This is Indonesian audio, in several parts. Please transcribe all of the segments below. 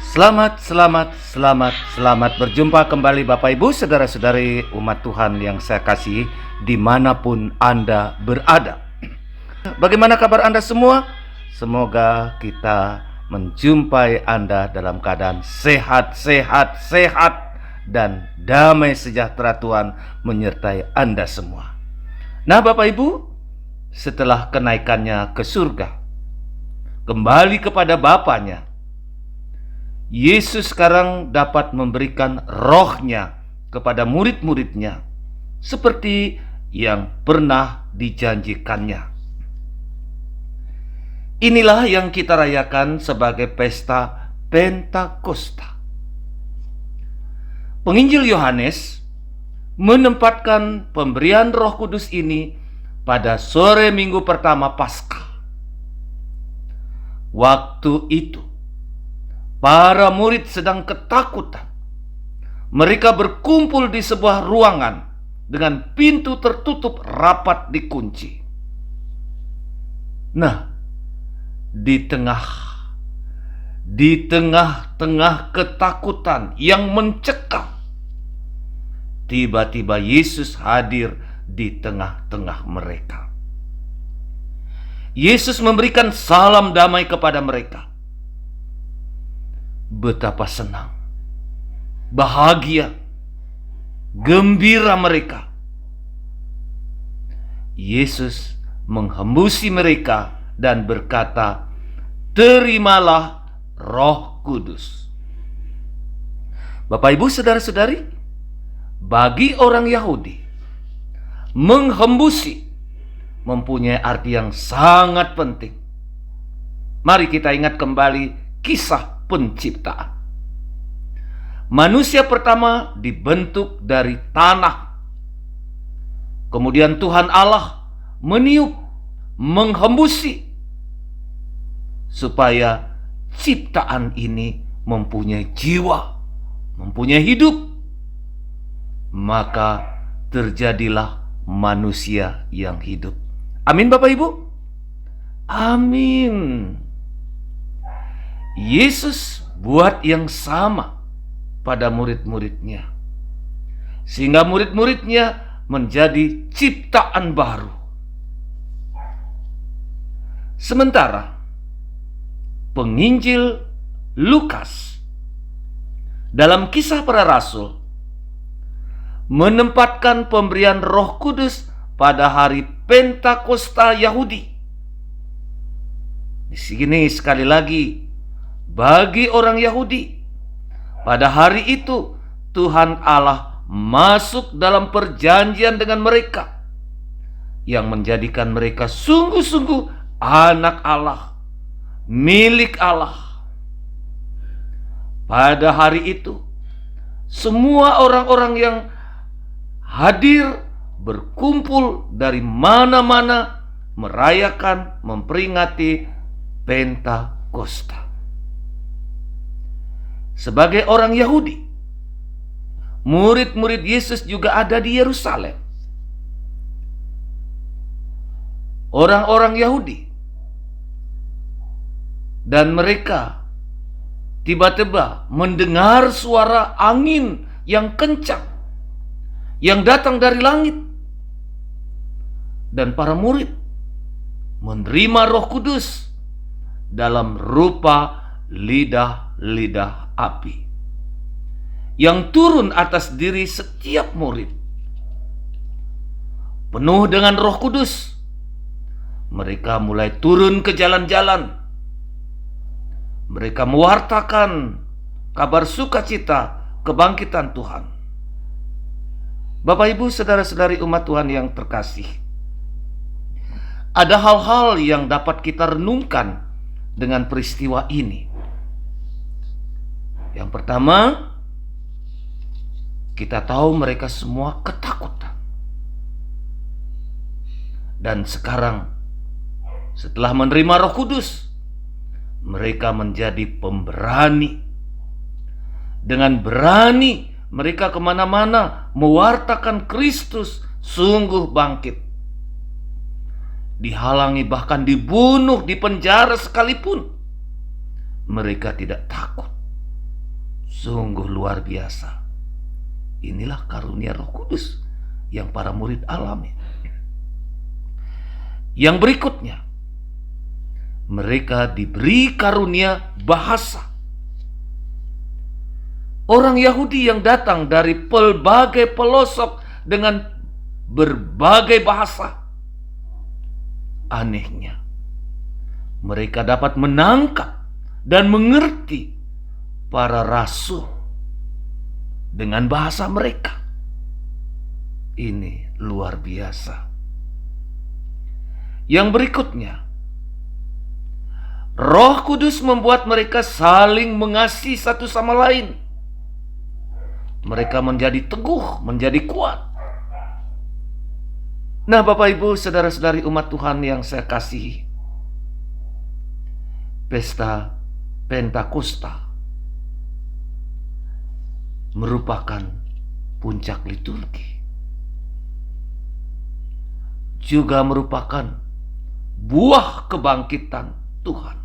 Selamat berjumpa kembali Bapak Ibu, saudara-saudari umat Tuhan yang saya kasihi dimanapun Anda berada. Bagaimana kabar Anda semua? Semoga kita menjumpai Anda dalam keadaan sehat dan damai sejahtera Tuhan menyertai Anda semua. Nah Bapak Ibu, setelah kenaikannya ke surga, kembali kepada Bapanya, Yesus sekarang dapat memberikan rohnya kepada murid-muridnya seperti yang pernah dijanjikannya. Inilah yang kita rayakan sebagai pesta Pentakosta. Penginjil Yohanes menempatkan pemberian Roh Kudus ini pada sore minggu pertama Paskah. Waktu itu para murid sedang ketakutan. Mereka berkumpul di sebuah ruangan dengan pintu tertutup rapat dikunci. Nah, di tengah-tengah ketakutan yang mencekam, tiba-tiba Yesus hadir di tengah-tengah mereka. Yesus memberikan salam damai kepada mereka. Betapa senang, bahagia, gembira mereka. Yesus menghembusi mereka dan berkata, "Terimalah Roh Kudus." Bapak Ibu, saudara-saudari, bagi orang Yahudi, menghembusi mempunyai arti yang sangat penting. Mari kita ingat kembali kisah penciptaan. Manusia pertama dibentuk dari tanah. Kemudian Tuhan Allah meniup, menghembusi supaya ciptaan ini mempunyai jiwa, mempunyai hidup. Maka terjadilah manusia yang hidup. Amin Bapak Ibu? Amin. Yesus buat yang sama pada murid-muridnya, sehingga murid-muridnya menjadi ciptaan baru. Sementara penginjil Lukas dalam Kisah Para Rasul menempatkan pemberian Roh Kudus pada hari Pentakosta Yahudi. Di sini sekali lagi, bagi orang Yahudi, pada hari itu Tuhan Allah masuk dalam perjanjian dengan mereka, yang menjadikan mereka sungguh-sungguh anak Allah, milik Allah. Pada hari itu, semua orang-orang yang hadir berkumpul dari mana-mana merayakan, memperingati Pentakosta. Sebagai orang Yahudi, murid-murid Yesus juga ada di Yerusalem. Orang-orang Yahudi, dan mereka tiba-tiba mendengar suara angin yang kencang yang datang dari langit, dan para murid menerima Roh Kudus dalam rupa lidah-lidah api yang turun atas diri setiap murid. Penuh dengan Roh Kudus, mereka mulai turun ke jalan-jalan. Mereka mewartakan kabar sukacita kebangkitan Tuhan. Bapak Ibu, saudara-saudari umat Tuhan yang terkasih, ada hal-hal yang dapat kita renungkan dengan peristiwa ini. Yang pertama, kita tahu mereka semua ketakutan. Dan sekarang, setelah menerima Roh Kudus, mereka menjadi pemberani. Dengan berani mereka kemana-mana mewartakan Kristus sungguh bangkit. Dihalangi, bahkan dibunuh, dipenjara sekalipun, mereka tidak takut. Sungguh luar biasa. Inilah karunia Roh Kudus yang para murid alami. Yang berikutnya, mereka diberi karunia bahasa. Orang Yahudi yang datang dari pelbagai pelosok dengan berbagai bahasa. Anehnya, mereka dapat menangkap dan mengerti para rasul dengan bahasa mereka. Ini luar biasa. Yang berikutnya, Roh Kudus membuat mereka saling mengasihi satu sama lain. Mereka menjadi teguh, menjadi kuat. Nah, Bapak Ibu, saudara-saudari umat Tuhan yang saya kasihi, pesta Pentakosta merupakan puncak liturgi, juga merupakan buah kebangkitan Tuhan.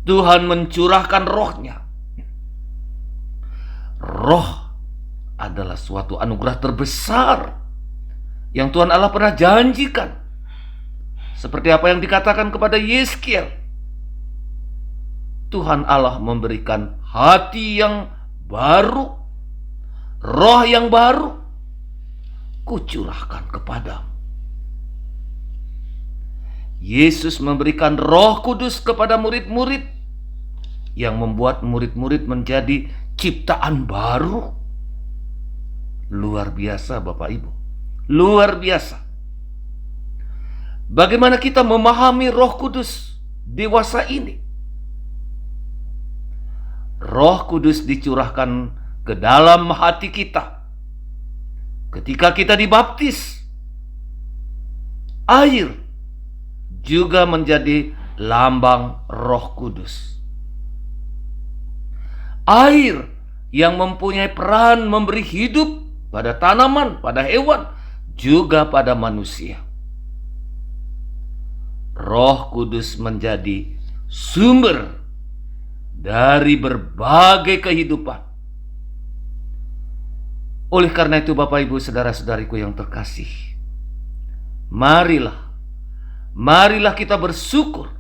Tuhan mencurahkan rohnya. Roh adalah suatu anugerah terbesar yang Tuhan Allah pernah janjikan. Seperti apa yang dikatakan kepada Yeskiel. Tuhan Allah memberikan hati yang baru, roh yang baru, kucurahkan kepadamu. Yesus memberikan Roh Kudus kepada murid-murid yang membuat murid-murid menjadi ciptaan baru. Luar biasa, Bapak Ibu. Luar biasa. Bagaimana kita memahami Roh Kudus dewasa ini? Roh Kudus dicurahkan ke dalam hati kita ketika kita dibaptis. Air juga menjadi lambang Roh Kudus. Air yang mempunyai peran memberi hidup pada tanaman, pada hewan, juga pada manusia. Roh Kudus menjadi sumber dari berbagai kehidupan. Oleh karena itu, Bapak Ibu, saudara-saudariku yang terkasih, marilah kita bersyukur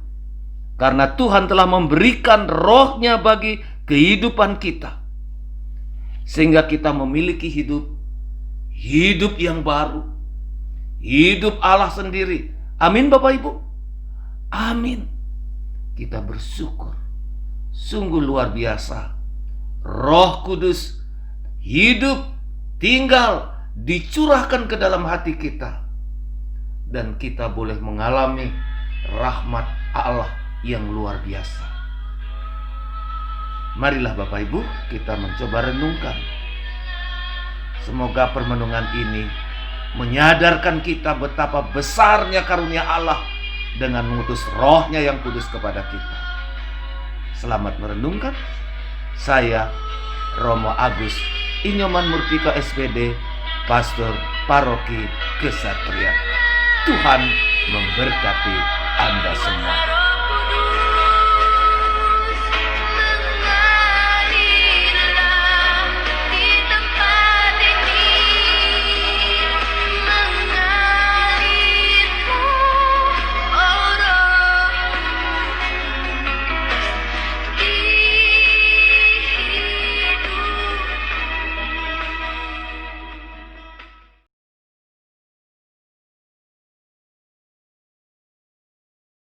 karena Tuhan telah memberikan rohnya bagi kehidupan kita, sehingga kita memiliki hidup yang baru, hidup Allah sendiri. Amin, Bapak Ibu. Amin. Kita bersyukur. Sungguh luar biasa. Roh Kudus hidup, tinggal, dicurahkan ke dalam hati kita, dan kita boleh mengalami rahmat Allah yang luar biasa. Marilah Bapak Ibu, kita mencoba renungkan. Semoga permenungan ini menyadarkan kita betapa besarnya karunia Allah dengan mengutus rohnya yang kudus kepada kita. Selamat merenungkan. Saya Romo Agus Inyoman Murtika SPD, Pastor Paroki Kesatrian. Tuhan memberkati